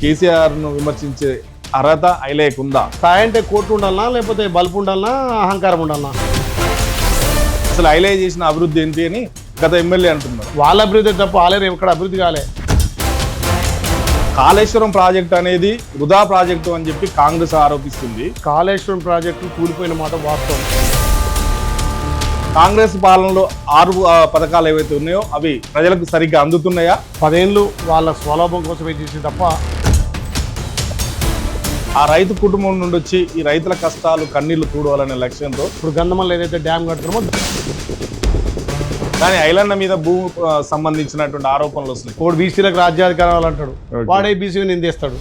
కేసీఆర్ ను విమర్శించే అర్హత ఐలేకుందా? స్థాయి అంటే కోట్లు ఉండాలనా లేకపోతే బల్బు ఉండాలనా అహంకారం ఉండాలనా? అసలు ఐలే చేసిన అభివృద్ధి ఏంటి అని గత ఎమ్మెల్యే అంటున్నారు. వాళ్ళ అభివృద్ధి తప్ప వాళ్ళే ఎక్కడ అభివృద్ధి కాలే. కాళేశ్వరం ప్రాజెక్టు అనేది వృధా ప్రాజెక్టు అని చెప్పి కాంగ్రెస్ ఆరోపిస్తుంది. కాళేశ్వరం ప్రాజెక్టు కూలిపోయిన మాట వాస్తవం. కాంగ్రెస్ పాలనలో 6 పథకాలు ఏవైతే ఉన్నాయో అవి ప్రజలకు సరిగ్గా అందుతున్నాయా? 10 ఏళ్ళు వాళ్ళ స్వలాభం కోసమే చేసి తప్ప ఆ రైతు కుటుంబం నుండి వచ్చి ఈ రైతుల కష్టాలు కన్నీళ్లు చూడాలనే లక్ష్యంతో ఇప్పుడు గంధమల్లి ఏదైతే డ్యామ్ కడుతున్నామో కానీ ఐలన్న మీద భూ సంబంధించినటువంటి ఆరోపణలు వస్తున్నాయి. కోడి బీసీలకు రాజ్యాధికారాలు అంటాడు, వాడే బీసీని నిందేస్తాడు.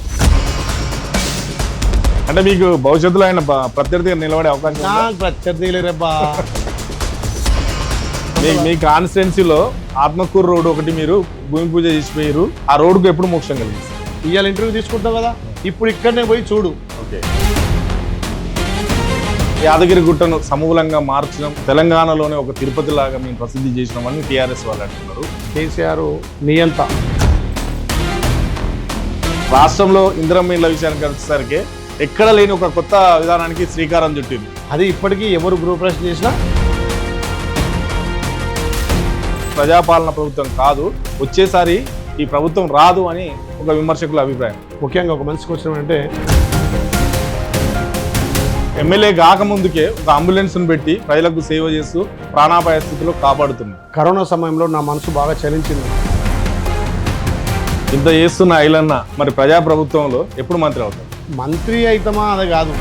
అంటే మీకు భవిష్యత్తులో ఆయన ప్రత్యర్థిగా నిలబడే అవకాశం ఉందా? ప్రత్యర్థి లేరబ్బా. మీ కాన్స్టిట్యున్సీలో ఆత్మకూరు రోడ్డు ఒకటి మీరు భూమి పూజ చేసిపోయారు. ఆ రోడ్డుకు ఎప్పుడు మోక్షం కలిగింది? ఇవాళ ఇంటర్వ్యూ తీసుకుంటాం కదా, ఇప్పుడు ఇక్కడనే పోయి చూడు. ఓకే, యాదగిరి గుట్టను సమూలంగా మార్చడం, తెలంగాణలోనే ఒక తిరుపతి లాగా మేము ప్రసిద్ధి చేసినామని టీఆర్ఎస్ వాళ్ళు అంటున్నారు. కేసీఆర్ నియంత. రాష్ట్రంలో ఇందిరమ్మ ఇళ్ల విషయానికి వచ్చేసరికి ఎక్కడ లేని ఒక కొత్త విధానానికి శ్రీకారం చుట్టింది. అది ఇప్పటికీ ఎవరు గృహప్రవేశం చేసినా ప్రజాపాలన ప్రభుత్వం కాదు, వచ్చేసారి ఈ ప్రభుత్వం రాదు అని ఒక విమర్శకుల అభిప్రాయం. ముఖ్యంగా ఒక మనిషికి వచ్చినామంటే ఎమ్మెల్యే కాకముందుకే ఒక అంబులెన్స్ను పెట్టి ప్రజలకు సేవ చేస్తూ ప్రాణాపాయ స్థితిలో కాపాడుతుంది. కరోనా సమయంలో నా మనసు బాగా చలించింది. ఇంత చేస్తున్న ఐలన్న మరి ప్రజాప్రభుత్వంలో ఎప్పుడు మంత్రి అవుతారు? మంత్రి అయితమా అది కాదు,